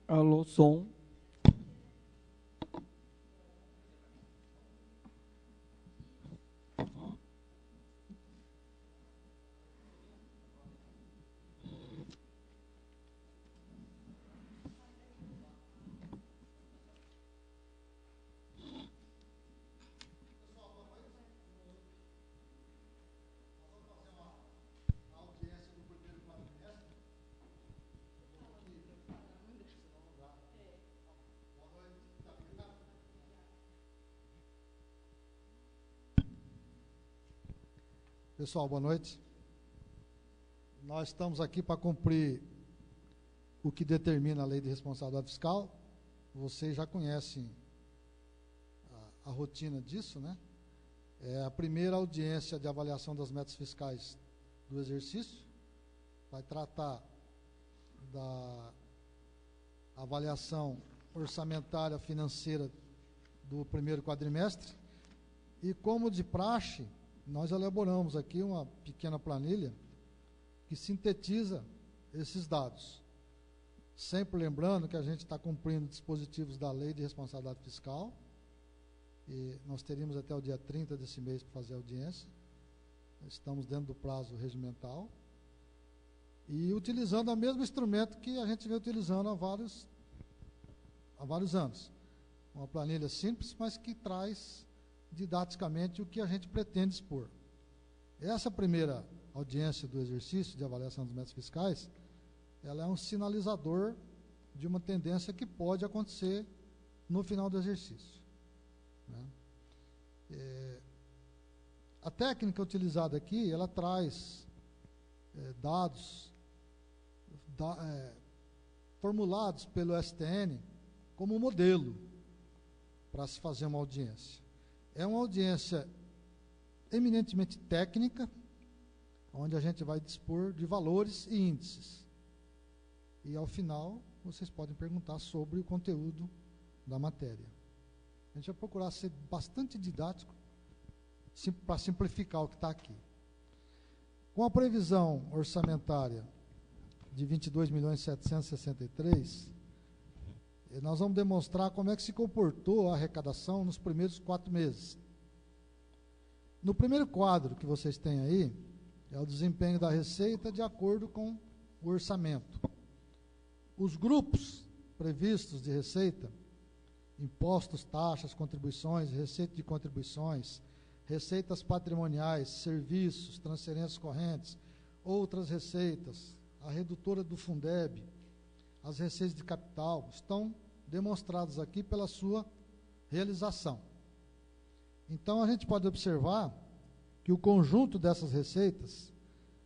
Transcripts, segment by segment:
Alô, som. Pessoal, boa noite. Nós estamos aqui para cumprir o que determina a Lei de Responsabilidade Fiscal. Vocês já conhecem a rotina disso, né? É a primeira audiência de avaliação das metas fiscais do exercício. Vai tratar da avaliação orçamentária financeira do primeiro quadrimestre. E como de praxe, nós elaboramos aqui uma pequena planilha que sintetiza esses dados. Sempre lembrando que a gente está cumprindo dispositivos da Lei de Responsabilidade Fiscal, e nós teríamos até o dia 30 desse mês para fazer a audiência. Estamos dentro do prazo regimental e utilizando o mesmo instrumento que a gente vem utilizando há vários anos. Uma planilha simples, mas que traz didaticamente o que a gente pretende expor. Essa primeira audiência do exercício de avaliação das metas fiscais, ela é um sinalizador de uma tendência que pode acontecer no final do exercício, né? A técnica utilizada aqui, ela traz dados formulados pelo STN como modelo para se fazer uma audiência. É uma audiência eminentemente técnica, onde a gente vai dispor de valores e índices. E, ao final, vocês podem perguntar sobre o conteúdo da matéria. A gente vai procurar ser bastante didático para simplificar o que está aqui. Com a previsão orçamentária de 22.763.000, nós vamos demonstrar como é que se comportou a arrecadação nos primeiros 4 meses. No primeiro quadro que vocês têm aí, é o desempenho da receita de acordo com o orçamento. Os grupos previstos de receita, impostos, taxas, contribuições, receita de contribuições, receitas patrimoniais, serviços, transferências correntes, outras receitas, a redutora do Fundeb, as receitas de capital, estão demonstradas aqui pela sua realização. Então, a gente pode observar que o conjunto dessas receitas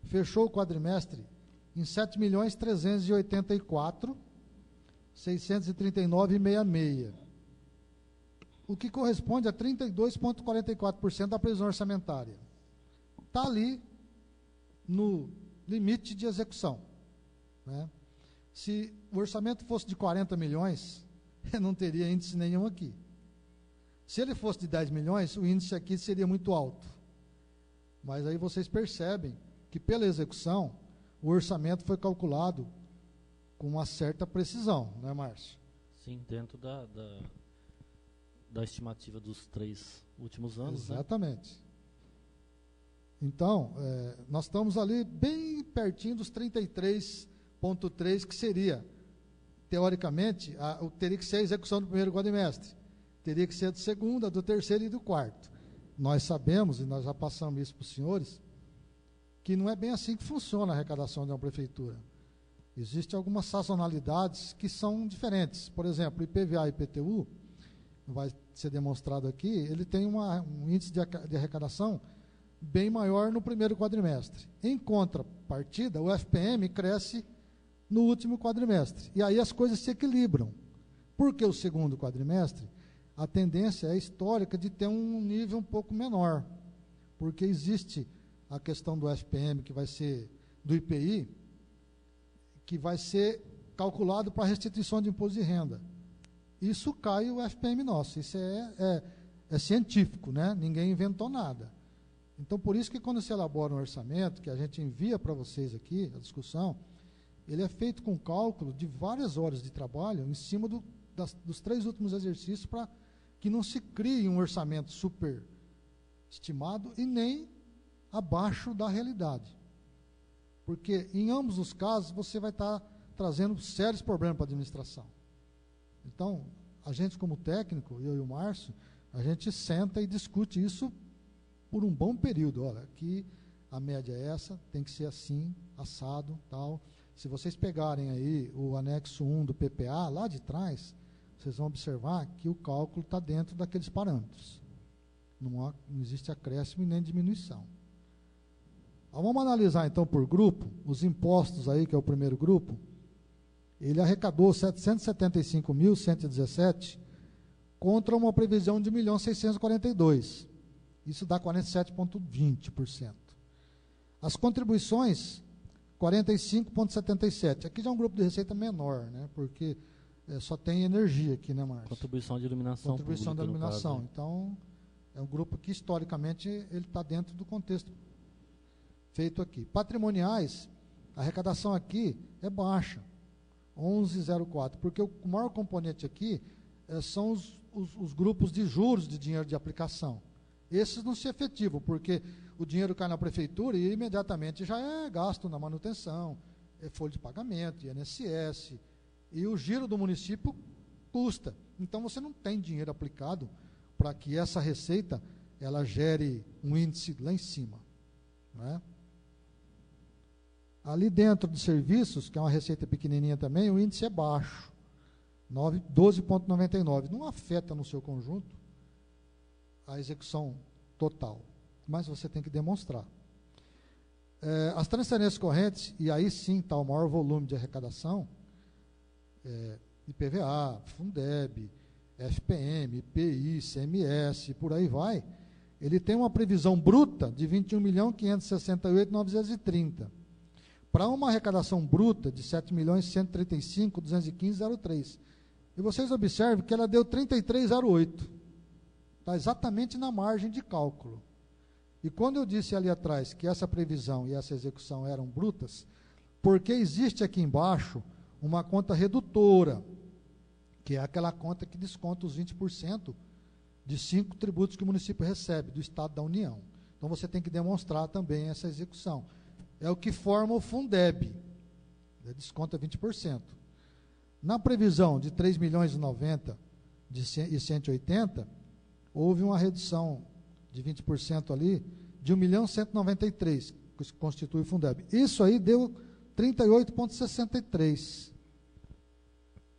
fechou o quadrimestre em 7.384.639,66, o que corresponde a 32,44% da previsão orçamentária. Está ali no limite de execução, né? Se o orçamento fosse de 40 milhões, não teria índice nenhum aqui. Se ele fosse de 10 milhões, o índice aqui seria muito alto. Mas aí vocês percebem que, pela execução, o orçamento foi calculado com uma certa precisão, não é, Márcio? Sim, dentro da estimativa dos 3 últimos anos. Exatamente. Né? Então, nós estamos ali bem pertinho dos 33,3, que seria, teoricamente, teria que ser a execução do primeiro quadrimestre. Teria que ser a do segundo, a do terceiro e do quarto. Nós sabemos, e nós já passamos isso para os senhores, que não é bem assim que funciona a arrecadação de uma prefeitura. Existem algumas sazonalidades que são diferentes. Por exemplo, IPVA e IPTU, vai ser demonstrado aqui, ele tem um índice de arrecadação bem maior no primeiro quadrimestre. Em contrapartida, o FPM cresce no último quadrimestre. E aí as coisas se equilibram. Porque o segundo quadrimestre, a tendência é histórica de ter um nível um pouco menor. Porque existe a questão do FPM, que vai ser do IPI, que vai ser calculado para restituição de imposto de renda. Isso cai o FPM nosso. Isso é científico, né? Ninguém inventou nada. Então, por isso que quando se elabora um orçamento, que a gente envia para vocês aqui, a discussão, ele é feito com cálculo de várias horas de trabalho em cima dos 3 últimos exercícios para que não se crie um orçamento super estimado e nem abaixo da realidade. Porque em ambos os casos você vai estar trazendo sérios problemas para a administração. Então, a gente como técnico, eu e o Márcio, a gente senta e discute isso por um bom período. Olha, aqui a média é essa, tem que ser assim, assado, tal. Se vocês pegarem aí o anexo 1 do PPA, lá de trás, vocês vão observar que o cálculo está dentro daqueles parâmetros. Não existe acréscimo e nem diminuição. Vamos analisar então por grupo, os impostos aí, que é o primeiro grupo. Ele arrecadou 775.117 contra uma previsão de 1.642.000. Isso dá 47,20%. As contribuições, 45,77%. Aqui já é um grupo de receita menor, né? Porque só tem energia aqui, né, Márcio? Contribuição de iluminação. Contribuição de iluminação. Então, é um grupo que, historicamente, ele está dentro do contexto feito aqui. Patrimoniais, a arrecadação aqui é baixa, 11,04%, porque o maior componente aqui são os grupos de juros de dinheiro de aplicação. Esses não se efetivam, porque o dinheiro cai na prefeitura e imediatamente já é gasto na manutenção, folha de pagamento, INSS, e o giro do município custa. Então, você não tem dinheiro aplicado para que essa receita ela gere um índice lá em cima. Não é? Ali dentro de serviços, que é uma receita pequenininha também, o índice é baixo, 12,99. Não afeta no seu conjunto a execução total, mas você tem que demonstrar. As transferências correntes, e aí sim está o maior volume de arrecadação, IPVA, Fundeb, FPM, IPI, ICMS, por aí vai, ele tem uma previsão bruta de 21.568.930, para uma arrecadação bruta de 7.135.215,03. E vocês observem que ela deu 33,08. Está exatamente na margem de cálculo. E quando eu disse ali atrás que essa previsão e essa execução eram brutas, porque existe aqui embaixo uma conta redutora, que é aquela conta que desconta os 20% de 5 tributos que o município recebe do Estado da União. Então você tem que demonstrar também essa execução. É o que forma o Fundeb, desconta 20%. Na previsão de 3.090.000 e 180, houve uma redução de 20% ali, de 1.193.000, que constitui o Fundeb. Isso aí deu 38,63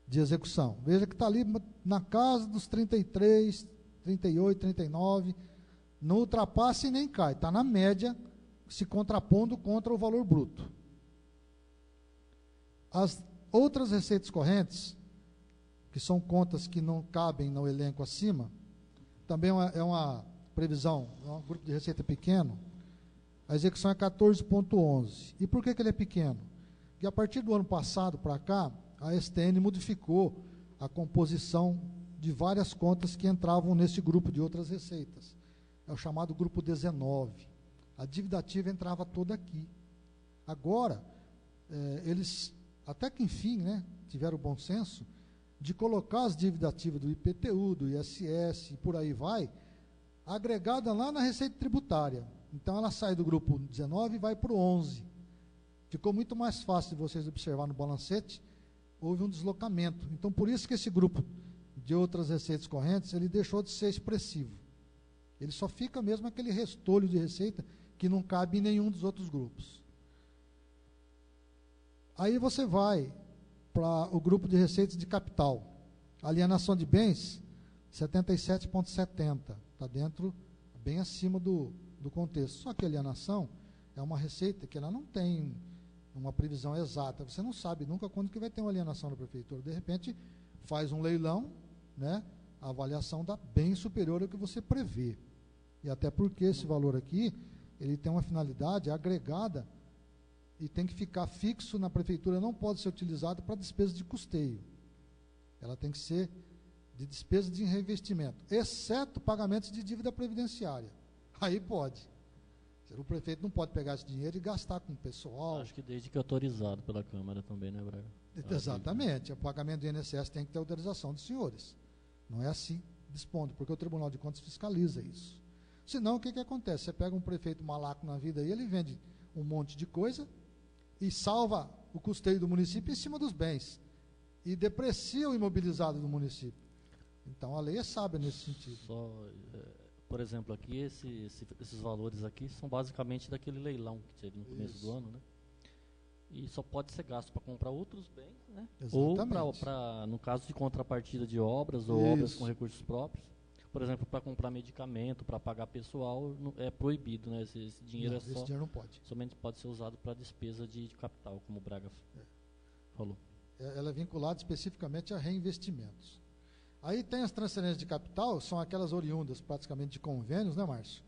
de execução. Veja que está ali na casa dos 33, 38, 39, não ultrapassa e nem cai, está na média, se contrapondo contra o valor bruto. As outras receitas correntes, que são contas que não cabem no elenco acima, também é uma previsão, é um grupo de receita pequeno, a execução é 14,11. E por que ele é pequeno? Porque a partir do ano passado para cá, a STN modificou a composição de várias contas que entravam nesse grupo de outras receitas. É o chamado grupo 19. A dívida ativa entrava toda aqui. Agora, eles, até que enfim, né, tiveram o bom senso de colocar as dívidas ativas do IPTU, do ISS e por aí vai, agregada lá na receita tributária. Então, ela sai do grupo 19 e vai para o 11. Ficou muito mais fácil de vocês observar no balancete, houve um deslocamento. Então, por isso que esse grupo de outras receitas correntes, ele deixou de ser expressivo. Ele só fica mesmo aquele restolho de receita que não cabe em nenhum dos outros grupos. Aí você vai para o grupo de receitas de capital. Alienação de bens, 77,70. Está dentro, bem acima do contexto. Só que a alienação é uma receita que ela não tem uma previsão exata. Você não sabe nunca quando que vai ter uma alienação na prefeitura. De repente, faz um leilão, né? A avaliação dá bem superior ao que você prevê. E até porque esse valor aqui, ele tem uma finalidade agregada e tem que ficar fixo na prefeitura, não pode ser utilizado para despesa de custeio. Ela tem que ser de despesa de reinvestimento, exceto pagamentos de dívida previdenciária. Aí pode. O prefeito não pode pegar esse dinheiro e gastar com o pessoal. Acho que desde que autorizado pela Câmara também, né, Braga? Exatamente. O pagamento do INSS tem que ter autorização dos senhores. Não é assim dispondo, porque o Tribunal de Contas fiscaliza isso. Senão, o que acontece? Você pega um prefeito malaco na vida e ele vende um monte de coisa e salva o custeio do município em cima dos bens e deprecia o imobilizado do município. Então, a lei é sábia nesse sentido. Por exemplo, aqui, esses valores aqui são basicamente daquele leilão que teve no começo do ano, né? E só pode ser gasto para comprar outros bens, né? Exatamente. Ou no caso de contrapartida de obras ou obras com recursos próprios. Por exemplo, para comprar medicamento, para pagar pessoal, é proibido, né? Esse dinheiro esse dinheiro não pode. Somente pode ser usado para despesa de capital, como o Braga falou. Ela é vinculada especificamente a reinvestimentos. Aí tem as transferências de capital, são aquelas oriundas praticamente de convênios, né, Márcio?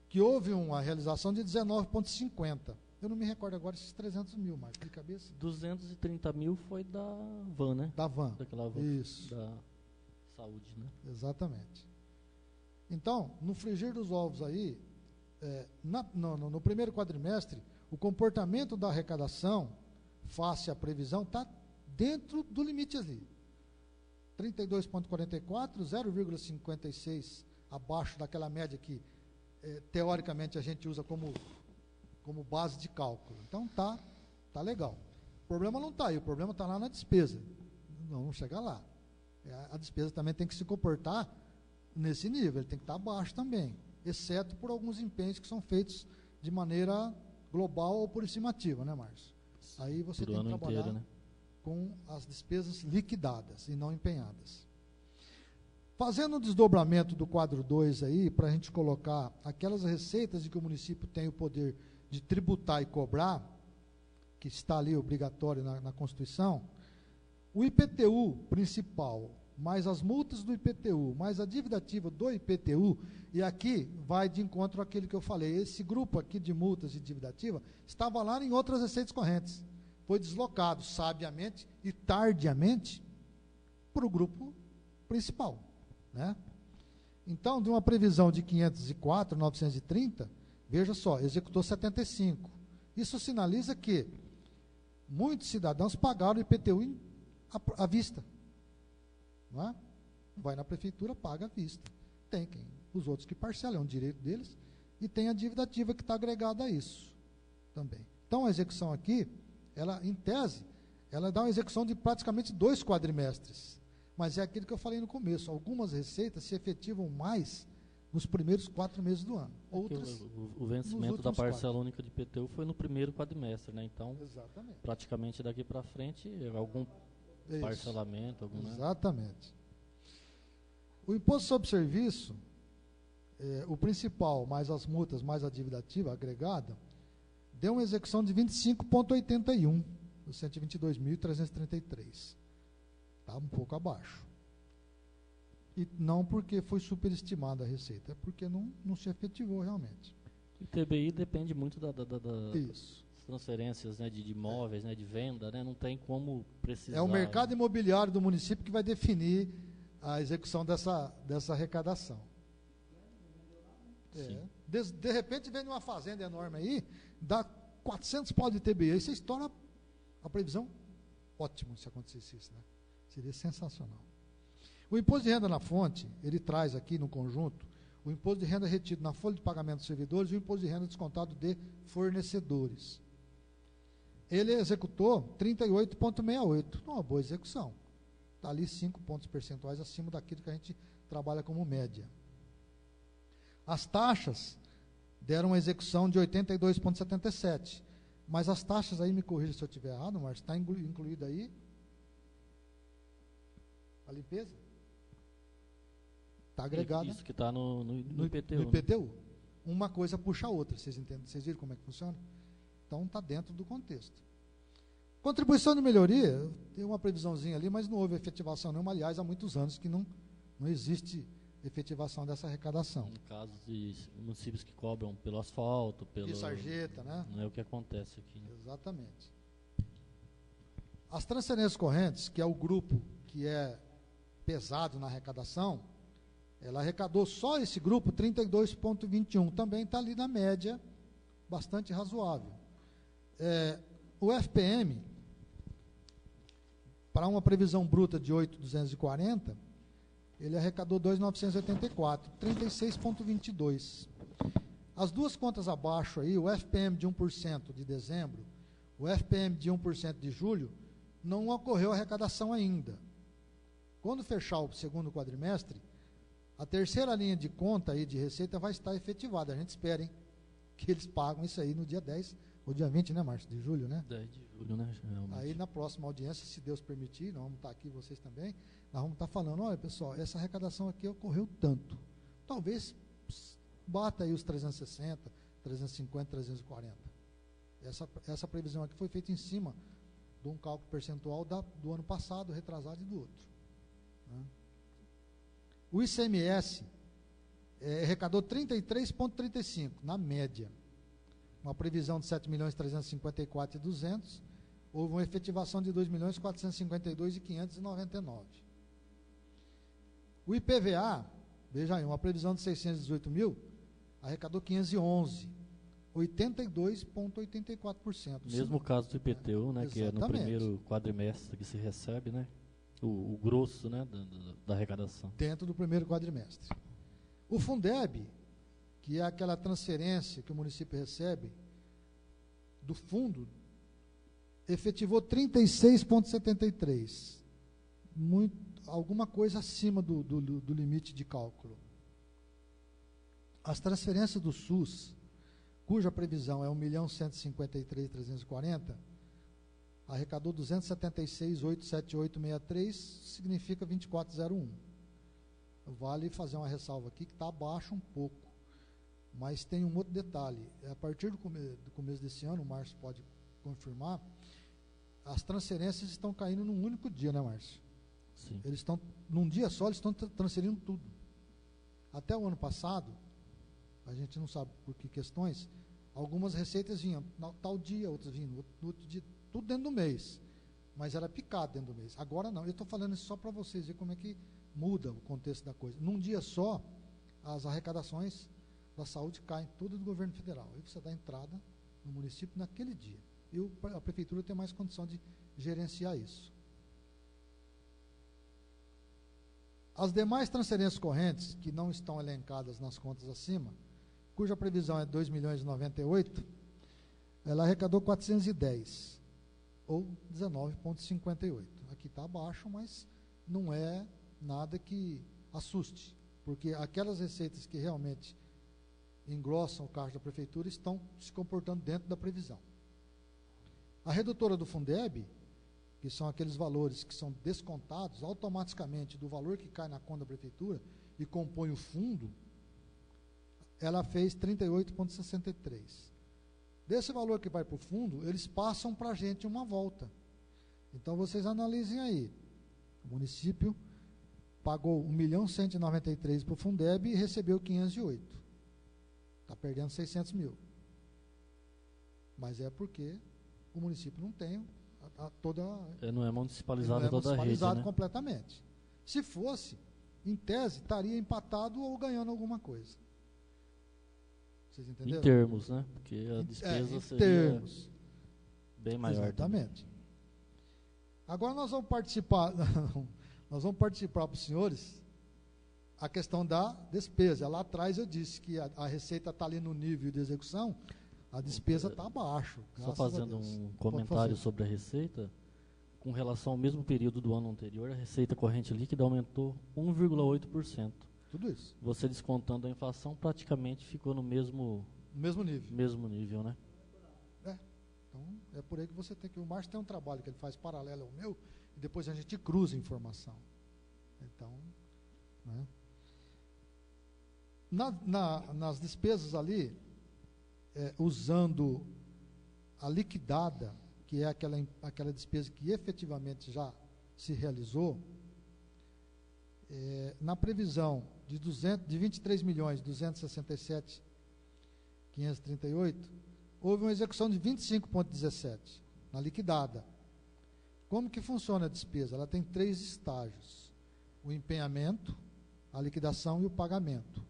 Que houve uma realização de 19,50. Eu não me recordo agora esses 300 mil, Márcio, de cabeça. 230 mil foi da van, né? Da van. Daquela van. Isso. Da saúde, né? Exatamente. Então, no frigir dos ovos aí, no primeiro quadrimestre, o comportamento da arrecadação, face à previsão, está dentro do limite ali. 32,44, 0,56 abaixo daquela média que, teoricamente, a gente usa como base de cálculo. Então, tá legal. O problema não está aí, o problema está lá na despesa. Não vamos chegar lá. A despesa também tem que se comportar nesse nível, ele tem que estar abaixo também, exceto por alguns empenhos que são feitos de maneira global ou por estimativa, né, Márcio? Aí você tem que trabalhar inteiro, né? Com as despesas liquidadas e não empenhadas. Fazendo um desdobramento do quadro 2 aí, para a gente colocar aquelas receitas de que o município tem o poder de tributar e cobrar, que está ali obrigatório na Constituição, o IPTU principal, mais as multas do IPTU, mais a dívida ativa do IPTU, e aqui vai de encontro àquilo que eu falei, esse grupo aqui de multas e dívida ativa estava lá em outras receitas correntes, foi deslocado sabiamente e tardiamente para o grupo principal, né? Então, de uma previsão de 504.930, veja só, executou 75. Isso sinaliza que muitos cidadãos pagaram o IPTU à vista. Não é? Vai na prefeitura, paga à vista. Tem os outros que parcelam, é um direito deles, e tem a dívida ativa que está agregada a isso também. Então, a execução aqui, ela, em tese, ela dá uma execução de praticamente 2 quadrimestres. Mas é aquilo que eu falei no começo, algumas receitas se efetivam mais nos primeiros 4 meses do ano. Outras, o vencimento da parcela única de IPTU foi no primeiro quadrimestre, né? Então, exatamente, praticamente daqui para frente, algum parcelamento, algum, exatamente. Né? O imposto sobre serviço, o principal, mais as multas, mais a dívida ativa agregada, deu uma execução de 25,81, dos 122.333. Está um pouco abaixo. E não porque foi superestimada a receita, é porque não se efetivou realmente. O TBI depende muito das isso, transferências, né, de imóveis, né, de venda, né, não tem como precisar. É o mercado imobiliário do município que vai definir a execução dessa arrecadação. De repente vem uma fazenda enorme aí, dá 400 pau de TBI, aí você estoura a previsão. Ótimo se acontecesse isso, né? Seria sensacional. O imposto de renda na fonte, ele traz aqui no conjunto o imposto de renda retido na folha de pagamento dos servidores e o imposto de renda descontado de fornecedores. Ele executou 38,68, uma boa execução. Está ali 5 pontos percentuais acima daquilo que a gente trabalha como média. As taxas deram uma execução de 82,77, mas as taxas aí, me corrija se eu estiver errado, Márcio, está incluída aí a limpeza? Está agregada. Isso que está no IPTU. No IPTU. Né? Uma coisa puxa a outra, vocês entendem? Vocês viram como é que funciona? Então, está dentro do contexto. Contribuição de melhoria, tem uma previsãozinha ali, mas não houve efetivação nenhuma. Aliás, há muitos anos que não existe efetivação dessa arrecadação. No caso de municípios que cobram pelo asfalto, pelo... E sarjeta, né? Não é o que acontece aqui. Né? Exatamente. As transferências correntes, que é o grupo que é pesado na arrecadação, ela arrecadou só esse grupo 32,21, também está ali na média bastante razoável. O FPM, para uma previsão bruta de 8.240, ele arrecadou 2.984, 36,22. As duas contas abaixo aí, o FPM de 1% de dezembro, o FPM de 1% de julho, não ocorreu arrecadação ainda. Quando fechar o segundo quadrimestre, a terceira linha de conta aí de receita vai estar efetivada. A gente espera, hein, que eles pagam isso aí no dia 10, ou dia 20, né, Márcio? De julho, né? 10 de julho, né? Realmente. Aí na próxima audiência, se Deus permitir, nós vamos estar aqui, vocês também, nós vamos estar falando, olha pessoal, essa arrecadação aqui ocorreu tanto. Talvez bata aí os 360, 350, 340. Essa previsão aqui foi feita em cima de um cálculo percentual do ano passado, retrasado e do outro. Né? O ICMS arrecadou 33,35, na média. Uma previsão de 7.354.200, houve uma efetivação de 2.452.599. O IPVA, veja aí, uma previsão de 618 mil, arrecadou 511, 82,84%. Mesmo caso do IPTU, né, que é no primeiro quadrimestre que se recebe, né, o grosso, né, da arrecadação. Dentro do primeiro quadrimestre. O Fundeb, que é aquela transferência que o município recebe do fundo, efetivou 36,73, alguma coisa acima do limite de cálculo. As transferências do SUS, cuja previsão é 1.153.340, arrecadou 276.878.63, significa 24,01. Vale fazer uma ressalva aqui que está abaixo um pouco, mas tem um outro detalhe. A partir do começo desse ano, o Márcio pode confirmar, as transferências estão caindo num único dia, né, Márcio? Sim. Eles estão, num dia só, eles estão transferindo tudo. Até o ano passado, a gente não sabe por que questões, algumas receitas vinham tal dia, outras vinham no outro dia, tudo dentro do mês, mas era picado dentro do mês. Agora não, eu estou falando isso só para vocês verem como é que muda o contexto da coisa. Num dia só, as arrecadações da saúde caem tudo do governo federal. Aí você dá entrada no município naquele dia. E a prefeitura tem mais condição de gerenciar isso. As demais transferências correntes, que não estão elencadas nas contas acima, cuja previsão é 2.098.000, ela arrecadou 410, ou 19,58. Aqui está abaixo, mas não é nada que assuste, porque aquelas receitas que realmente engrossam o caixa da prefeitura estão se comportando dentro da previsão. A redutora do Fundeb, que são aqueles valores que são descontados automaticamente do valor que cai na conta da prefeitura e compõe o fundo, ela fez 38,63. Desse valor que vai para o fundo, eles passam para a gente uma volta. Então, vocês analisem aí. O município pagou 1.193.000 para o Fundeb e recebeu 508. Está perdendo 600 mil. Mas é porque o município não tem toda... não é municipalizado toda a rede, né? Completamente. Se fosse, em tese, estaria empatado ou ganhando alguma coisa. Vocês entenderam? Em termos, né? Porque a despesa seria bem maior. Exatamente. Também. Agora nós vamos participar, nós vamos participar para os senhores a questão da despesa. Lá atrás eu disse que a receita está ali no nível de execução, a despesa está abaixo. Só fazendo um comentário sobre a receita, com relação ao mesmo período do ano anterior, a receita corrente líquida aumentou 1,8%. Tudo isso. Você descontando a inflação, praticamente ficou no mesmo nível. Mesmo nível, né? Então, é por aí que você tem que... O Márcio tem um trabalho que ele faz paralelo ao meu, e depois a gente cruza a informação. Então, né? Nas despesas ali, usando a liquidada, que é aquela despesa que efetivamente já se realizou, na previsão de 23.267.538, houve uma execução de 25,17 na liquidada. Como que funciona a despesa? Ela tem 3 estágios: o empenhamento, a liquidação e o pagamento.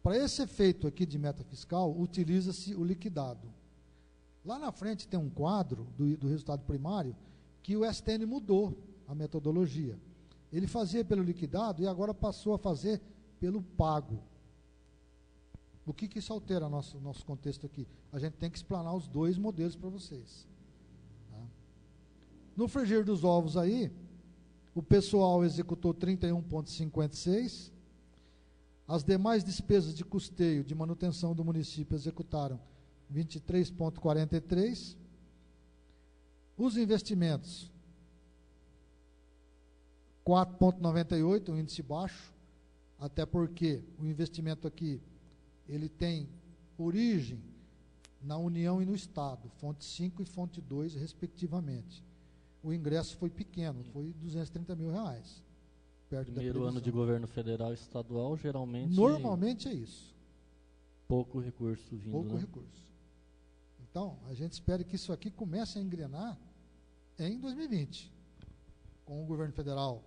Para esse efeito aqui de meta fiscal, utiliza-se o liquidado. Lá na frente tem um quadro do resultado primário que o STN mudou a metodologia. Ele fazia pelo liquidado e agora passou a fazer pelo pago. O que isso altera nosso contexto aqui? A gente tem que explanar os dois modelos para vocês. Tá? No frigir dos ovos aí, o pessoal executou 31,56. As demais despesas de custeio de manutenção do município executaram 23,43. Os investimentos, 4,98, um índice baixo, até porque o investimento aqui ele tem origem na União e no Estado, fonte 5 e fonte 2, respectivamente. O ingresso foi pequeno, foi R$230 mil. Perto Primeiro ano de governo federal e estadual, geralmente... Normalmente é isso. Pouco recurso vindo, Pouco né? recurso. Então, a gente espera que isso aqui comece a engrenar em 2020, com o governo federal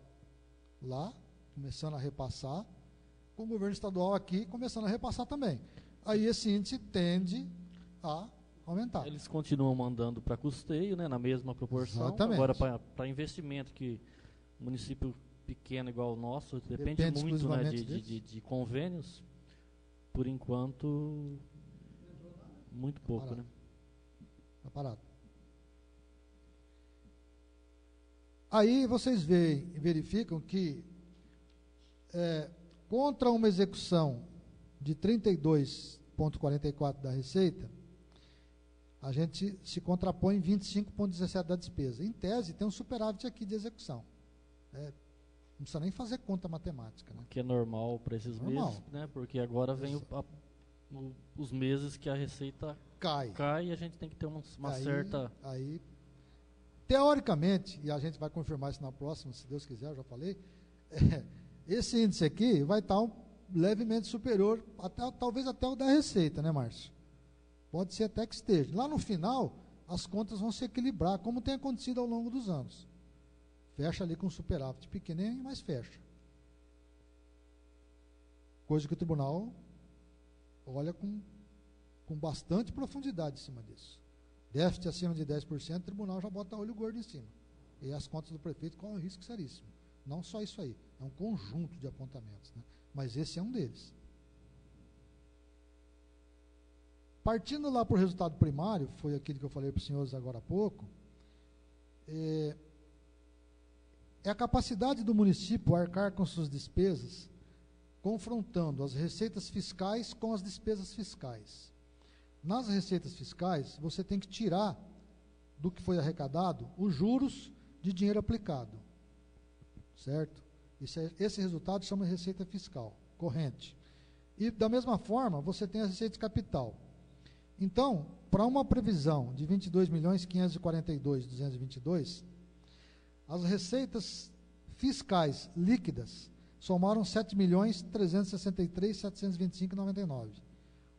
lá, começando a repassar, com o governo estadual aqui, começando a repassar também. Aí esse índice tende a aumentar. Eles continuam mandando para custeio, né, na mesma proporção. Exatamente. Agora, para investimento, que município pequeno igual o nosso, depende muito, né, de convênios, por enquanto, muito pouco. Parado. Né? Está parado. Aí vocês verificam que contra uma execução de 32,44 da Receita, a gente se contrapõe em 25,17 da despesa. Em tese, tem um superávit aqui de execução. Não precisa nem fazer conta matemática. Né? Que é normal para esses meses, né? Porque agora vem os meses que a Receita cai e a gente tem que ter uma certa... Aí, teoricamente, e a gente vai confirmar isso na próxima, se Deus quiser, eu já falei, esse índice aqui vai estar levemente superior, talvez até o da Receita, né, Márcio? Pode ser até que esteja. Lá no final, as contas vão se equilibrar, como tem acontecido ao longo dos anos. Fecha ali com superávit pequenininho, mas fecha. Coisa que o tribunal olha com bastante profundidade em cima disso. Déficit acima de 10%, o tribunal já bota olho gordo em cima. E as contas do prefeito correm um risco seríssimo. Não só isso aí, é um conjunto de apontamentos, né? Mas esse é um deles. Partindo lá para o resultado primário, foi aquilo que eu falei para os senhores agora há pouco, é a capacidade do município arcar com suas despesas, confrontando as receitas fiscais com as despesas fiscais. Nas receitas fiscais, você tem que tirar do que foi arrecadado os juros de dinheiro aplicado, certo? Esse resultado chama receita fiscal, corrente. E, da mesma forma, você tem as receitas de capital. Então, para uma previsão de 22.542.222, as receitas fiscais líquidas somaram 7.363.725,99,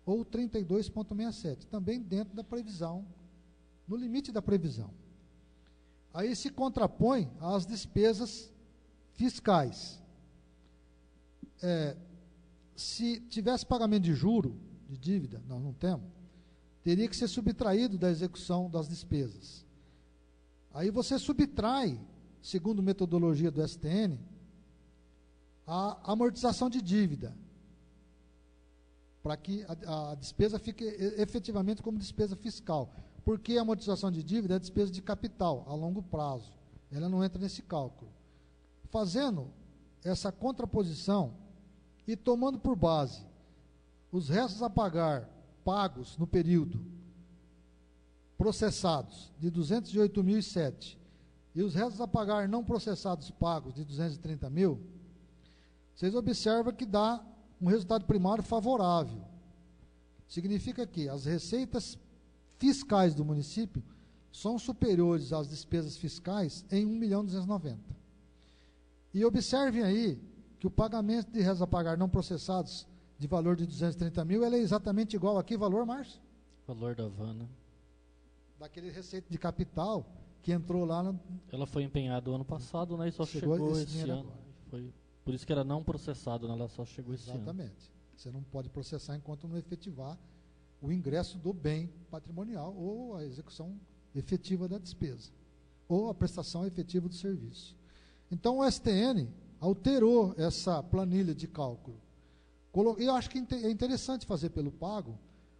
ou 32,67, também dentro da previsão, no limite da previsão. Aí se contrapõe às despesas fiscais. Se tivesse pagamento de juro, de dívida, nós não temos, teria que ser subtraído da execução das despesas. Aí você subtrai, segundo metodologia do STN, a amortização de dívida, para que a despesa fique efetivamente como despesa fiscal. Porque a amortização de dívida é despesa de capital, a longo prazo. Ela não entra nesse cálculo. Fazendo essa contraposição e tomando por base os restos a pagar pagos no período processados de 208.007 e os restos a pagar não processados pagos de 230 mil, vocês observam que dá um resultado primário favorável. Significa que as receitas fiscais do município são superiores às despesas fiscais em 1.290.000. E observem aí que o pagamento de restos a pagar não processados de valor de 230 mil, ela é exatamente igual a que valor, Márcio? Valor da van, né? Daquele receita de capital que entrou lá no... Ela foi empenhada o ano passado, né? E só chegou esse ano. Foi, por isso que era não processado, né? Ela só chegou esse ano. Exatamente. Você não pode processar enquanto não efetivar o ingresso do bem patrimonial ou a execução efetiva da despesa, ou a prestação efetiva do serviço. Então, o STN alterou essa planilha de cálculo. Eu acho que é interessante fazer pelo pago,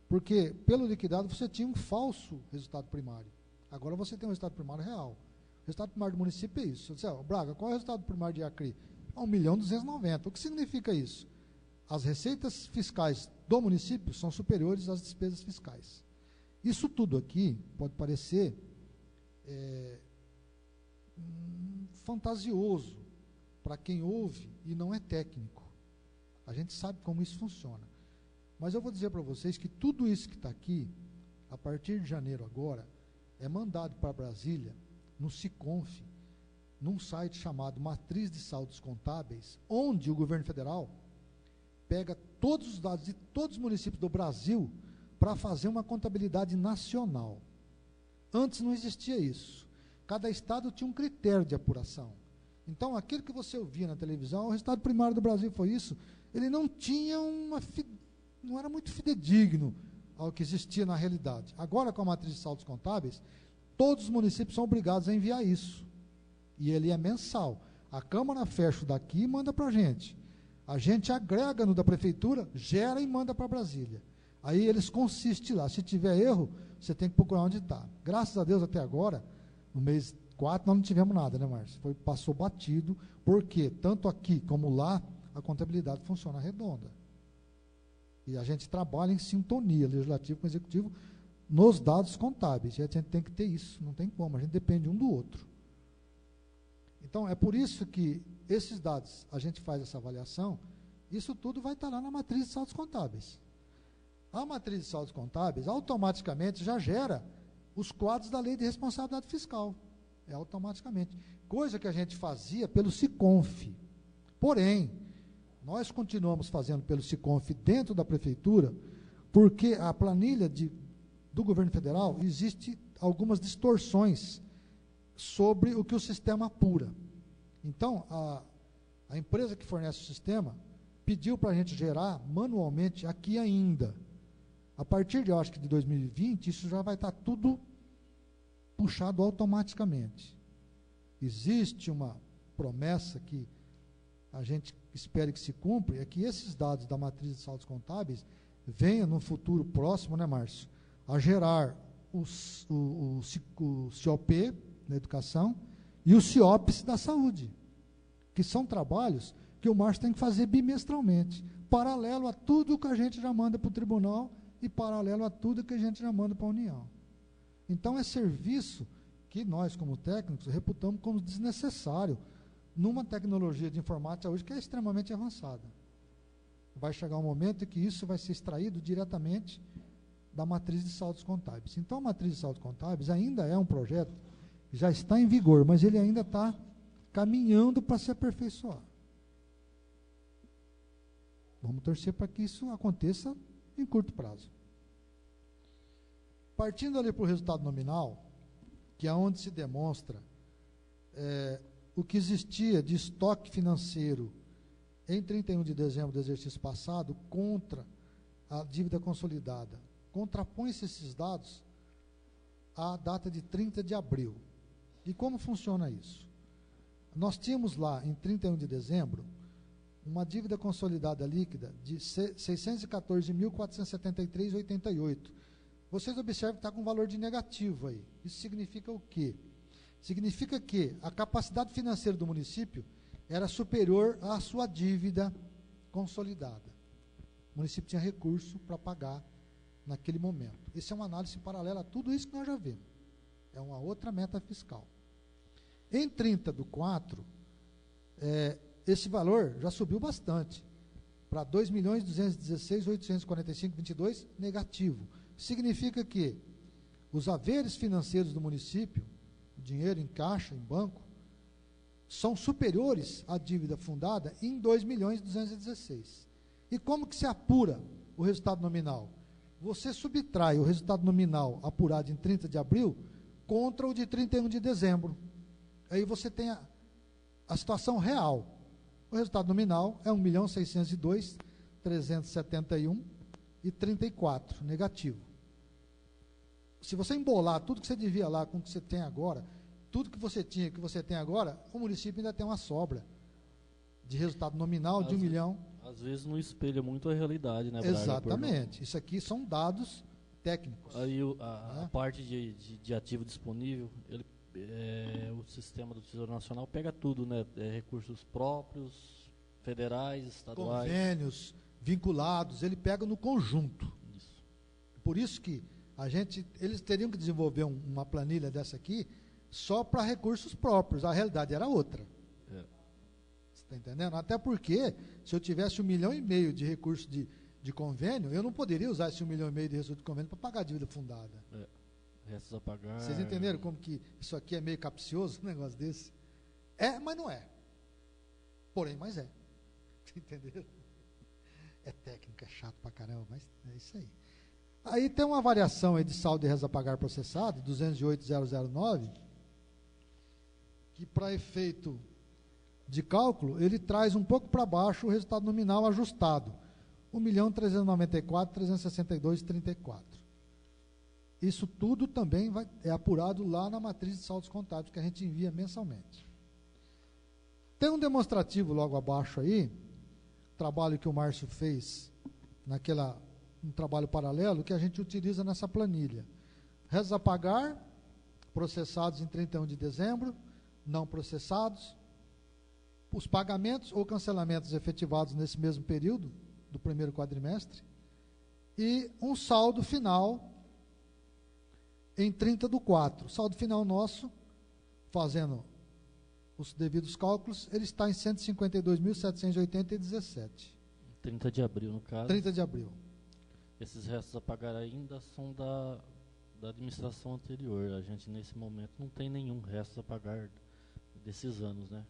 porque pelo liquidado você tinha um falso resultado primário. Agora você tem um resultado primário real. O resultado primário do município é isso. Eu disse, Braga, qual é o resultado primário de Acre? 1.290.000. O que significa isso? As receitas fiscais do município são superiores às despesas fiscais. Isso tudo aqui pode parecer fantasioso para quem ouve e não é técnico. A gente sabe como isso funciona. Mas eu vou dizer para vocês que tudo isso que está aqui, a partir de janeiro agora, é mandado para Brasília, no SICONF, num site chamado Matriz de Saldos Contábeis, onde o governo federal pega todos os dados de todos os municípios do Brasil para fazer uma contabilidade nacional. Antes não existia isso. Cada estado tinha um critério de apuração. Então, aquilo que você ouvia na televisão, o resultado primário do Brasil foi isso, ele não tinha não era muito fidedigno ao que existia na realidade. Agora, com a matriz de saldos contábeis, todos os municípios são obrigados a enviar isso. E ele é mensal. A Câmara fecha o daqui e manda para a gente. A gente agrega no da Prefeitura, gera e manda para Brasília. Aí eles consistem lá. Se tiver erro, você tem que procurar onde está. Graças a Deus, até agora, no mês 4, nós não tivemos nada, né, Márcio? Passou batido, porque tanto aqui como lá, a contabilidade funciona redonda. E a gente trabalha em sintonia, legislativo com executivo, nos dados contábeis. E a gente tem que ter isso, não tem como, a gente depende um do outro. Então, é por isso que esses dados, a gente faz essa avaliação, isso tudo vai estar lá na matriz de saldos contábeis. A matriz de saldos contábeis, automaticamente, já gera os quadros da lei de responsabilidade fiscal. É automaticamente. Coisa que a gente fazia pelo SICONF. Porém, nós continuamos fazendo pelo SICONF dentro da prefeitura, porque a planilha do governo federal, existe algumas distorções sobre o que o sistema apura. Então, a empresa que fornece o sistema pediu para a gente gerar manualmente aqui ainda. A partir de, eu acho que de 2020, isso já vai estar tudo puxado automaticamente. Existe uma promessa que a gente espera que se cumpra, é que esses dados da matriz de saldos contábeis venham no futuro próximo, né, Márcio, a gerar o CIOP na educação e o CIOPS da saúde, que são trabalhos que o Márcio tem que fazer bimestralmente, paralelo a tudo que a gente já manda para o tribunal e paralelo a tudo que a gente já manda para a União. Então, é serviço que nós, como técnicos, reputamos como desnecessário numa tecnologia de informática hoje que é extremamente avançada. Vai chegar um momento em que isso vai ser extraído diretamente da matriz de saldos contábeis. Então, a matriz de saldos contábeis ainda é um projeto que já está em vigor, mas ele ainda está caminhando para se aperfeiçoar. Vamos torcer para que isso aconteça em curto prazo. Partindo ali para o resultado nominal, que é onde se demonstra o que existia de estoque financeiro em 31 de dezembro do exercício passado contra a dívida consolidada. Contrapõe-se esses dados à data de 30 de abril. E como funciona isso? Nós tínhamos lá, em 31 de dezembro, uma dívida consolidada líquida de 614.473,88. Vocês observam que está com valor de negativo aí. Isso significa o quê? Significa que a capacidade financeira do município era superior à sua dívida consolidada. O município tinha recurso para pagar naquele momento. Isso é uma análise paralela a tudo isso que nós já vimos. É uma outra meta fiscal. Em 30/4, esse valor já subiu bastante, para 2.216.845,22 negativo. Significa que os haveres financeiros do município, dinheiro em caixa, em banco, são superiores à dívida fundada em 2.216. E como que se apura o resultado nominal? Você subtrai o resultado nominal apurado em 30 de abril contra o de 31 de dezembro. Aí você tem a situação real. O resultado nominal é 1.602.371 e 34 negativo. Se você embolar tudo que você devia lá com o que você tem agora, tudo que você tinha e que você tem agora, o município ainda tem uma sobra de resultado nominal de 1 milhão. Às vezes não espelha muito a realidade, né, Braga? Exatamente. Isso aqui são dados técnicos. Aí a parte de ativo disponível, o sistema do Tesouro Nacional pega tudo, né? Recursos próprios, federais, estaduais. Convênios, vinculados, ele pega no conjunto. Isso. Por isso que eles teriam que desenvolver uma planilha dessa aqui só para recursos próprios. A realidade era outra. Você está entendendo? Até porque, se eu tivesse 1,5 milhão de recursos de convênio, eu não poderia usar esse 1,5 milhão de recursos de convênio para pagar a dívida fundada. Restos a pagar. Vocês entenderam como que isso aqui é meio capcioso, um negócio desse? Mas não é. Porém, mas é. Entenderam? É técnica, é chato pra caramba, mas é isso aí. Aí tem uma variação aí de saldo de restos a pagar processado, 208.009, que para efeito de cálculo, ele traz um pouco para baixo o resultado nominal ajustado, 1.394.362,34. Isso tudo também é apurado lá na matriz de saldos contábeis que a gente envia mensalmente. Tem um demonstrativo logo abaixo aí, trabalho que o Márcio fez um trabalho paralelo que a gente utiliza nessa planilha. Restos a pagar, processados em 31 de dezembro, não processados, os pagamentos ou cancelamentos efetivados nesse mesmo período, do primeiro quadrimestre, e um saldo final em 30/4. O saldo final nosso, fazendo os devidos cálculos, ele está em 152.780,17. 30 de abril, no caso. 30 de abril. Esses restos a pagar ainda são da administração anterior. A gente, nesse momento, não tem nenhum resto a pagar desses anos, né?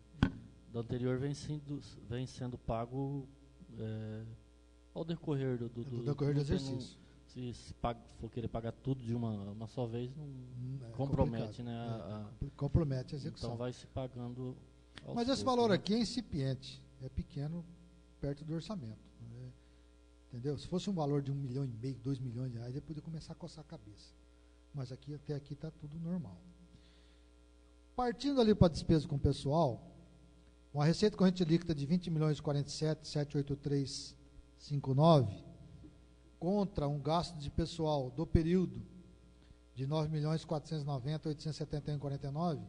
Do anterior vem sendo pago ao decorrer do decorrer do exercício. Se for querer pagar tudo de uma só vez, não compromete, né? Compromete a execução. Então vai se pagando aos Mas esse poucos, valor né? aqui é incipiente, é pequeno perto do orçamento. Né? Entendeu? Se fosse um valor de 1,5 milhão, 2 milhões de reais, eu poderia começar a coçar a cabeça. Mas até aqui está tudo normal. Partindo ali para a despesa com o pessoal, uma receita corrente líquida de 20.047.783,59 contra um gasto de pessoal do período de 9.490.871,49,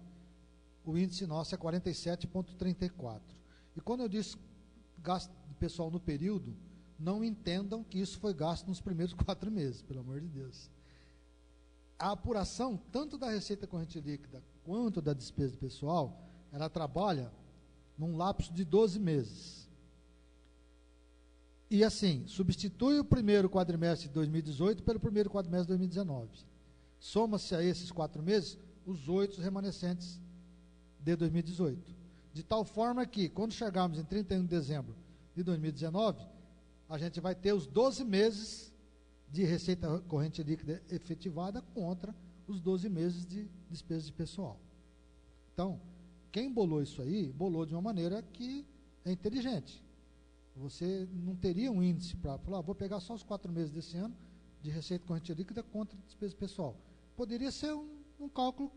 o índice nosso é 47,34. E quando eu disse gasto de pessoal no período, não entendam que isso foi gasto nos primeiros 4 meses, pelo amor de Deus. A apuração, tanto da receita corrente líquida quanto da despesa de pessoal, ela trabalha num lapso de 12 meses. E assim, substitui o primeiro quadrimestre de 2018 pelo primeiro quadrimestre de 2019. Soma-se a esses 4 meses os 8 remanescentes de 2018. De tal forma que, quando chegarmos em 31 de dezembro de 2019, a gente vai ter os 12 meses de receita corrente líquida efetivada contra os 12 meses de despesa de pessoal. Então, quem bolou isso aí, bolou de uma maneira que é inteligente. Você não teria um índice para falar, vou pegar só os 4 meses desse ano de receita corrente líquida contra despesa pessoal. Poderia ser um cálculo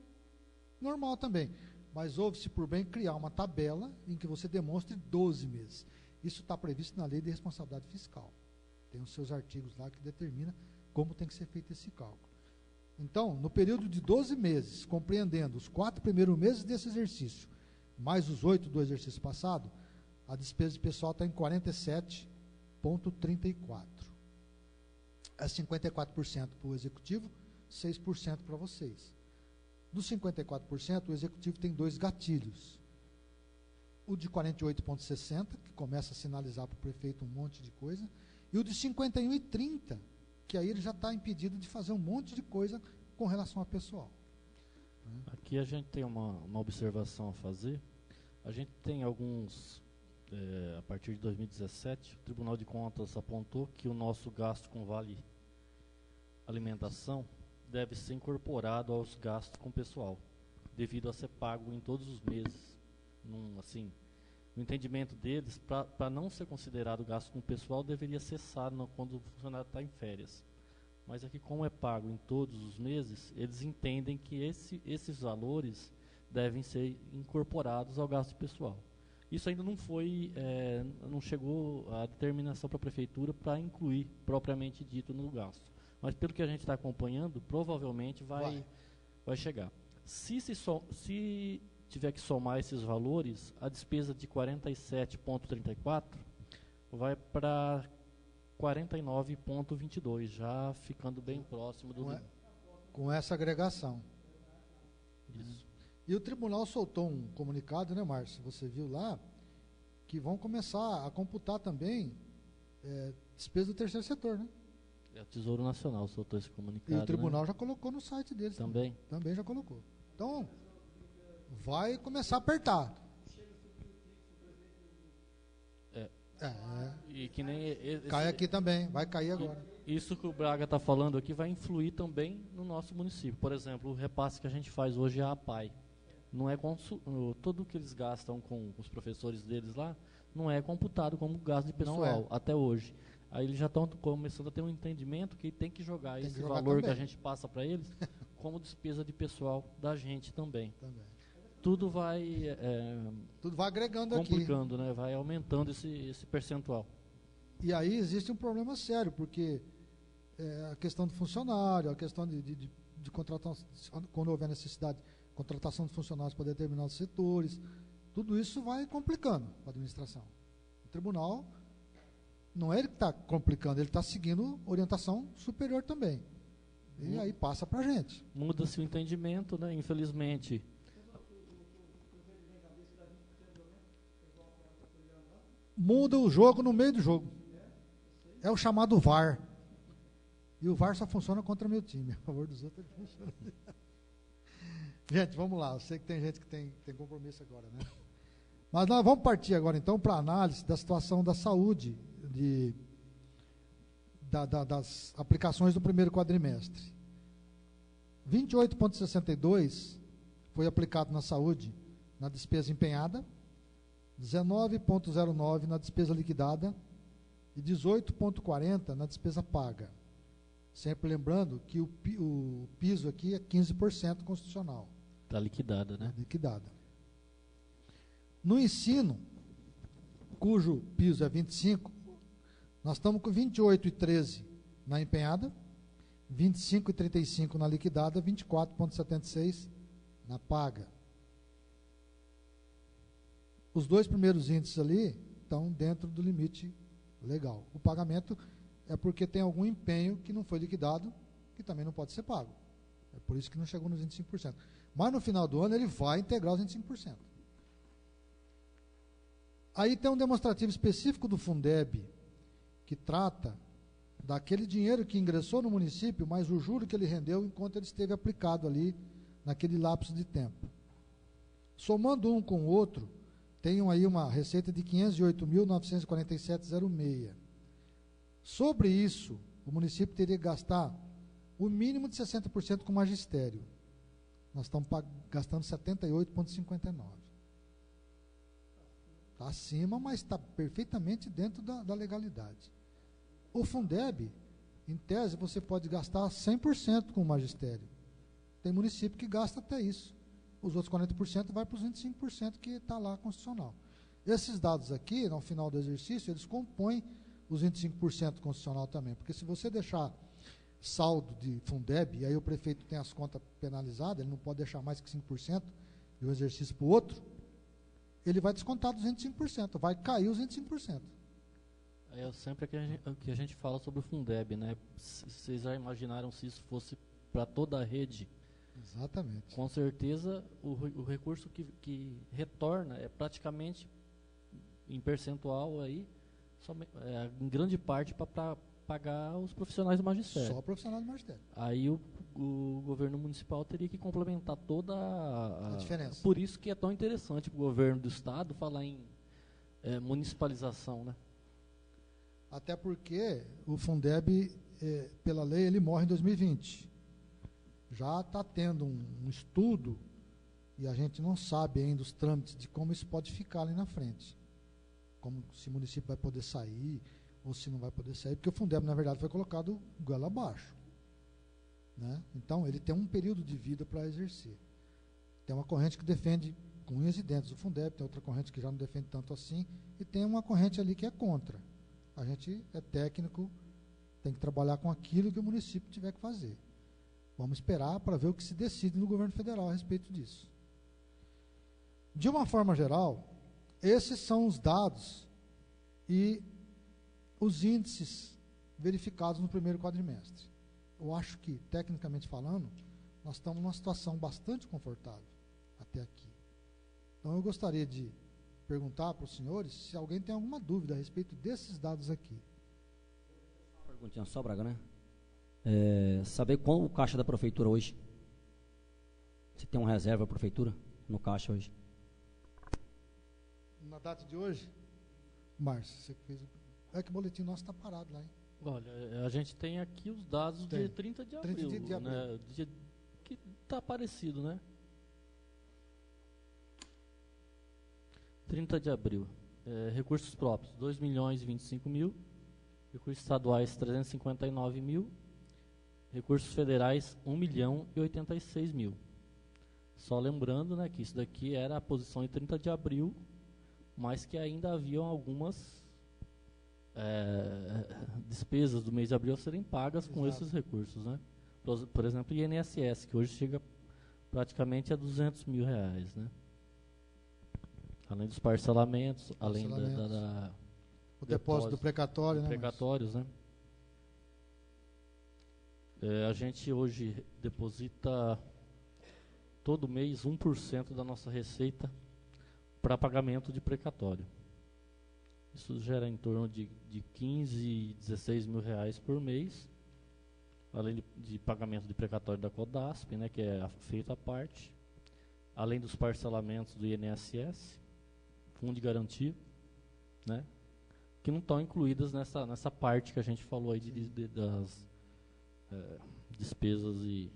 normal também, mas houve-se por bem criar uma tabela em que você demonstre 12 meses. Isso está previsto na Lei de Responsabilidade Fiscal. Tem os seus artigos lá que determina como tem que ser feito esse cálculo. Então, no período de 12 meses, compreendendo os 4 primeiros meses desse exercício, mais os 8 do exercício passado, a despesa de pessoal está em 47,34. É 54% para o executivo, 6% para vocês. Dos 54%, o executivo tem 2 gatilhos. O de 48,60, que começa a sinalizar para o prefeito um monte de coisa, e o de 51,30, que aí ele já está impedido de fazer um monte de coisa com relação ao pessoal. Aqui a gente tem uma observação a fazer. A gente tem alguns... a partir de 2017, o Tribunal de Contas apontou que o nosso gasto com vale alimentação deve ser incorporado aos gastos com pessoal, devido a ser pago em todos os meses, no entendimento deles, para não ser considerado gasto com o pessoal, deveria cessar quando o funcionário está em férias. Mas aqui, como é pago em todos os meses, eles entendem que esses valores devem ser incorporados ao gasto pessoal. Isso ainda não chegou a determinação para a prefeitura para incluir, propriamente dito, no gasto. Mas pelo que a gente está acompanhando, provavelmente vai chegar. Se tiver que somar esses valores, a despesa de 47,34 vai para 49,22, já ficando bem próximo do limite. Com essa agregação. Isso. E o tribunal soltou um comunicado, né, Márcio? Você viu lá, que vão começar a computar também despesa do terceiro setor, né? O Tesouro Nacional soltou esse comunicado. E o tribunal, né? já colocou no site deles. Também? Também já colocou. Então, vai começar a apertar. E que nem cai aqui também, vai cair agora. Isso que o Braga está falando aqui vai influir também no nosso município. Por exemplo, o repasse que a gente faz hoje é a APAE. Não é tudo que eles gastam com os professores deles lá, não é computado como gasto de pessoal, até hoje. Aí eles já estão começando a ter um entendimento que tem que jogar esse valor que a gente passa para eles como despesa de pessoal da gente também. Tudo vai agregando complicando, aqui. Né? Vai aumentando esse percentual. E aí existe um problema sério, porque a questão do funcionário, a questão de contratação, quando houver necessidade, contratação de funcionários para determinados setores, tudo isso vai complicando a administração. O tribunal, não é ele que está complicando, ele está seguindo orientação superior também. E aí passa para a gente. Muda-se o entendimento, né? Infelizmente. Muda o jogo no meio do jogo. É o chamado VAR. E o VAR só funciona contra meu time. A favor dos outros, ele funciona. Gente, vamos lá. Eu sei que tem gente que tem compromisso agora, né? Mas nós vamos partir agora, então, para a análise da situação da saúde, das aplicações do primeiro quadrimestre. 28,62 foi aplicado na saúde, na despesa empenhada, 19,09 na despesa liquidada e 18,40 na despesa paga. Sempre lembrando que o piso aqui é 15% constitucional. Está liquidada, né? Liquidada. No ensino, cujo piso é 25, nós estamos com 28,13 na empenhada, 25,35 na liquidada, 24,76 na paga. Os dois primeiros índices ali estão dentro do limite legal. O pagamento é porque tem algum empenho que não foi liquidado, que também não pode ser pago. É por isso que não chegou nos 25%. Mas no final do ano ele vai integrar os 25%. Aí tem um demonstrativo específico do Fundeb, que trata daquele dinheiro que ingressou no município, mas o juro que ele rendeu enquanto ele esteve aplicado ali, naquele lapso de tempo. Somando um com o outro, tem aí uma receita de 508.947,06. Sobre isso, o município teria que gastar o mínimo de 60% com magistério. Nós estamos gastando 78,59. Está acima, mas está perfeitamente dentro da legalidade. O Fundeb, em tese, você pode gastar 100% com o magistério. Tem município que gasta até isso. Os outros 40% vai para os 25% que está lá constitucional. Esses dados aqui, no final do exercício, eles compõem os 25% constitucional também, porque se você deixar saldo de Fundeb, e aí o prefeito tem as contas penalizadas, ele não pode deixar mais que 5% de um exercício para o outro, ele vai descontar dos 25%, vai cair os 25%. É sempre que a gente fala sobre o Fundeb, né? Vocês já imaginaram se isso fosse para toda a rede? Exatamente. Com certeza, o recurso que retorna é praticamente em percentual aí, em grande parte para pagar os profissionais do magistério. Só profissionais do magistério. Aí o governo municipal teria que complementar toda a diferença. Por isso que é tão interessante para o governo do estado falar em municipalização, né? Até porque o Fundeb, pela lei, ele morre em 2020. Já está tendo um estudo, e a gente não sabe ainda os trâmites de como isso pode ficar ali na frente. como se o município vai poder sair ou se não vai poder sair, porque o Fundeb, na verdade, foi colocado goela abaixo. Né? Então, ele tem um período de vida para exercer. Tem uma corrente que defende com unhas e dentes o Fundeb, tem outra corrente que já não defende tanto assim, e tem uma corrente ali que é contra. A gente é técnico, tem que trabalhar com aquilo que o município tiver que fazer. Vamos esperar para ver o que se decide no governo federal a respeito disso. De uma forma geral, esses são os dados e os índices verificados no primeiro quadrimestre. Eu acho que, tecnicamente falando, nós estamos numa situação bastante confortável até aqui. Então, eu gostaria de perguntar para os senhores se alguém tem alguma dúvida a respeito desses dados aqui. Perguntinha só, Braga, né? Saber qual o caixa da prefeitura hoje? Se tem uma reserva a prefeitura no caixa hoje? Na data de hoje, Márcio, você fez. É que o boletim nosso está parado lá, hein? Olha, a gente tem aqui os dados de 30 de abril, 30 de abril. né? Que está parecido, né? 30 de abril. Recursos próprios, 2.025.000. Recursos estaduais, 359.000. Recursos federais, 1.086.000. Só lembrando, né, que isso daqui era a posição em 30 de abril, mas que ainda haviam algumas despesas do mês de abril a serem pagas com esses recursos, né? Por exemplo, o INSS, que hoje chega praticamente a R$200 mil, né? Além dos parcelamentos, além o depósito do precatório, né? Precatórios, né? A gente hoje deposita todo mês 1% da nossa receita para pagamento de precatório. Isso gera em torno de 15, 16 mil reais por mês, além de pagamento de precatório da CODASP, né, que é feito à parte, além dos parcelamentos do INSS, fundo de garantia, né, que não estão incluídas nessa parte que a gente falou aí das despesas de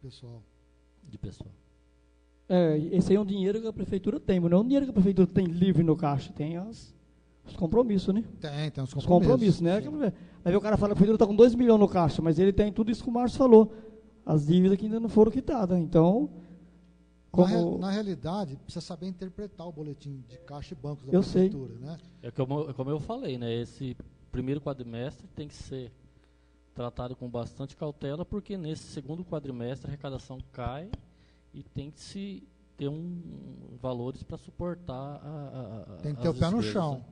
pessoal. Esse aí é um dinheiro que a prefeitura tem, mas não é um dinheiro que a prefeitura tem livre no caixa, tem os compromissos, né? Tem os compromissos. Os compromissos, né? Aí o cara fala que a prefeitura está com 2 milhões no caixa, mas ele tem tudo isso que o Márcio falou, as dívidas que ainda não foram quitadas. Então, na realidade, precisa saber interpretar o boletim de caixa e bancos da eu prefeitura, sei. Né? Como eu falei, né? Esse primeiro quadrimestre tem que ser tratado com bastante cautela, porque nesse segundo quadrimestre a arrecadação cai e tem que se ter valores para suportar tem que ter o pé no chão.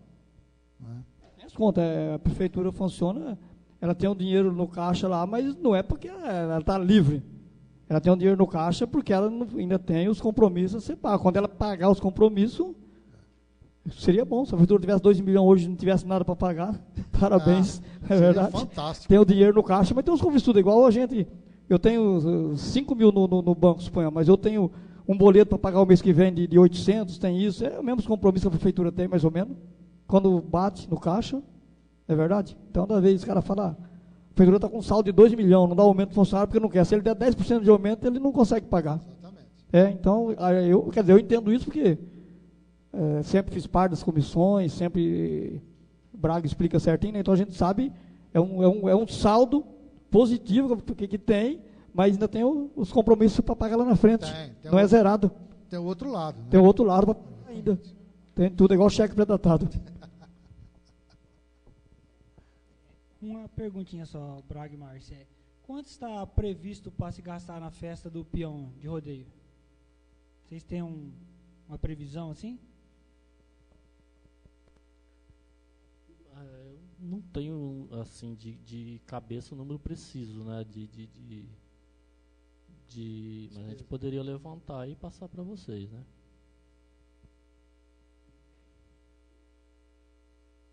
Né? As contas, a prefeitura funciona, ela tem um dinheiro no caixa lá, mas não é porque ela está livre. Ela tem um dinheiro no caixa porque ela ainda tem os compromissos a ser pago. Quando ela pagar os compromissos, seria bom. Se a prefeitura tivesse 2 milhões hoje e não tivesse nada para pagar, parabéns, é verdade. Fantástico. Tem o dinheiro no caixa, mas tem os compromissos tudo igual a gente. Eu tenho 5 mil no banco, suponha, mas eu tenho um boleto para pagar o mês que vem de 800, tem isso. É o mesmo compromisso que a prefeitura tem, mais ou menos. Quando bate no caixa, é verdade? Então, da vez o cara fala, a prefeitura está com um saldo de 2 milhões, não dá aumento do funcionário porque não quer. Se ele der 10% de aumento, ele não consegue pagar. Exatamente. Então, eu entendo isso porque sempre fiz parte das comissões, sempre Braga explica certinho, né? Então a gente sabe, é um saldo positivo que tem, mas ainda tem os compromissos para pagar lá na frente. Não é zerado. Tem o outro lado. Né? Tem o outro lado ainda. Tem tudo igual cheque pré-datado. Uma perguntinha só, Braga e Márcia. Quanto está previsto para se gastar na festa do peão de rodeio? Vocês têm uma previsão assim? Eu não tenho, assim, de cabeça o número preciso, né? Mas a gente poderia levantar e passar para vocês, né?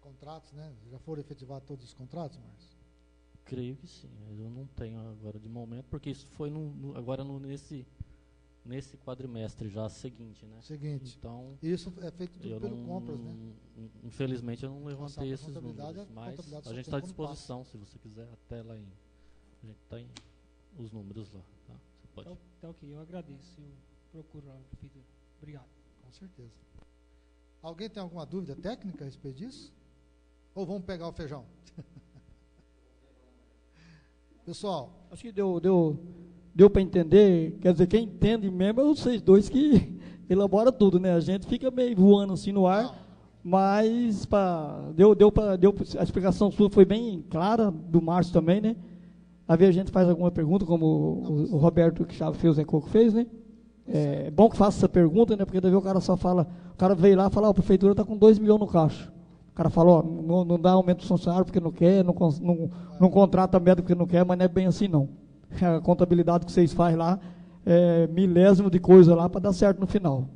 Contratos, né? Já foram efetivados todos os contratos, Márcio? Creio que sim. Eu não tenho agora de momento, porque isso foi nesse quadrimestre já seguinte, né? Seguinte. Então, isso é feito tudo pelo compras, né? Infelizmente eu não levantei esses números, mas a gente está à disposição, passa. se você quiser, até lá a gente tem os números lá, tá? Você pode. Tá ok, eu agradeço. Eu procuro lá na prefeitura. Obrigado. Com certeza. Alguém tem alguma dúvida técnica a respeito disso? Ou vamos pegar o feijão? Pessoal, acho que deu para entender. Quer dizer, quem entende mesmo é vocês dois que elabora tudo, né? A gente fica meio voando assim no ar, mas a explicação sua foi bem clara, do Márcio também, né? Às vezes a gente faz alguma pergunta, como o Roberto que Chave fez, o Zé Coco fez, né? É bom que faça essa pergunta, né? Porque daí o cara só fala, o cara veio lá e fala, a prefeitura está com 2 milhões no caixa. O cara falou, não dá aumento do funcionário porque não quer, não contrata médico porque não quer, mas não é bem assim não. A contabilidade que vocês fazem lá é milésimo de coisa lá para dar certo no final.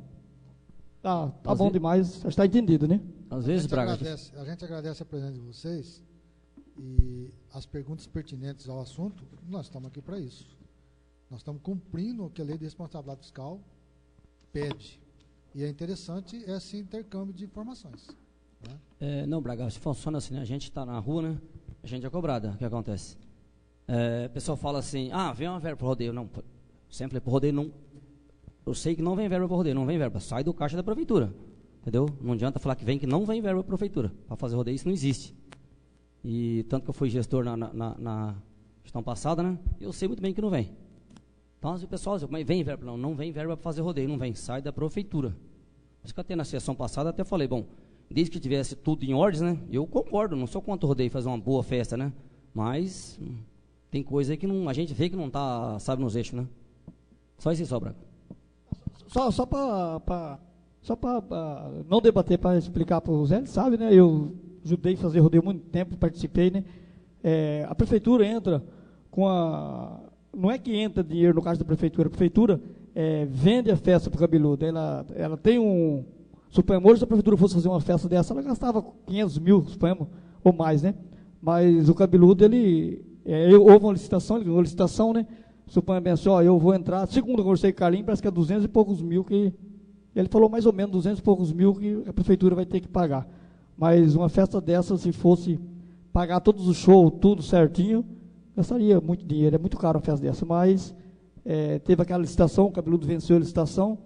Tá bom demais, já está entendido, né? Às vezes, Braga. A gente agradece a presença de vocês e as perguntas pertinentes ao assunto, nós estamos aqui para isso. Nós estamos cumprindo o que a Lei de Responsabilidade Fiscal pede. E é interessante esse intercâmbio de informações. Né? Não, Braga, se funciona assim, né? A gente está na rua, né? A gente é cobrada. O que acontece? O pessoal fala assim, vem uma verba para o rodeio. Não, sempre para o rodeio não. Eu sei que não vem verba para o rodeio, não vem verba. Sai do caixa da prefeitura. Entendeu? Não adianta falar que não vem verba para a prefeitura. Para fazer rodeio, isso não existe. E tanto que eu fui gestor na gestão passada, né? Eu sei muito bem que não vem. Então, o pessoal diz, mas vem verba? Não vem verba para fazer rodeio, não vem. Sai da prefeitura. Por isso que até na sessão passada até falei, bom, desde que tivesse tudo em ordens, né? Eu concordo, não sou contra o rodeio fazer uma boa festa, né? Mas tem coisa aí que a gente vê que não está, sabe, nos eixos, né? Só isso aí, só, Braga. Só para não debater, para explicar para o Zé, ele sabe, né? Eu ajudei a fazer rodeio há muito tempo, participei, né? A prefeitura entra com a... Não é que entra dinheiro no caixa da prefeitura, a prefeitura vende a festa para o cabeludo. Ela tem um... Suponhamos, se a prefeitura fosse fazer uma festa dessa, ela gastava 500 mil, suponhamos, ou mais, né? Mas o cabeludo, houve uma licitação, ele ganhou uma licitação, né? Suponhamos assim, eu vou entrar, segundo eu conversei com o Carlinhos, parece que é 200 e poucos mil que... Ele falou mais ou menos 200 e poucos mil que a prefeitura vai ter que pagar. Mas uma festa dessa, se fosse pagar todos os shows, tudo certinho, gastaria muito dinheiro, é muito caro uma festa dessa. Mas teve aquela licitação, o cabeludo venceu a licitação,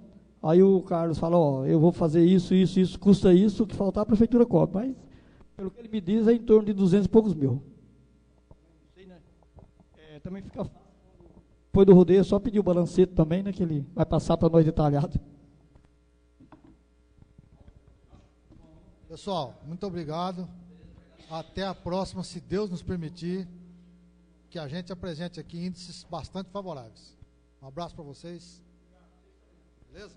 aí o Carlos falou, eu vou fazer isso, custa isso, o que faltar a prefeitura cobra. Mas, pelo que ele me diz, é em torno de 200 e poucos mil. Não sei, né? Também fica fácil. Depois do rodeio, é só pedir o balancete também, né? Que ele vai passar para nós detalhado. Pessoal, muito obrigado. Até a próxima, se Deus nos permitir, que a gente apresente aqui índices bastante favoráveis. Um abraço para vocês. Beleza?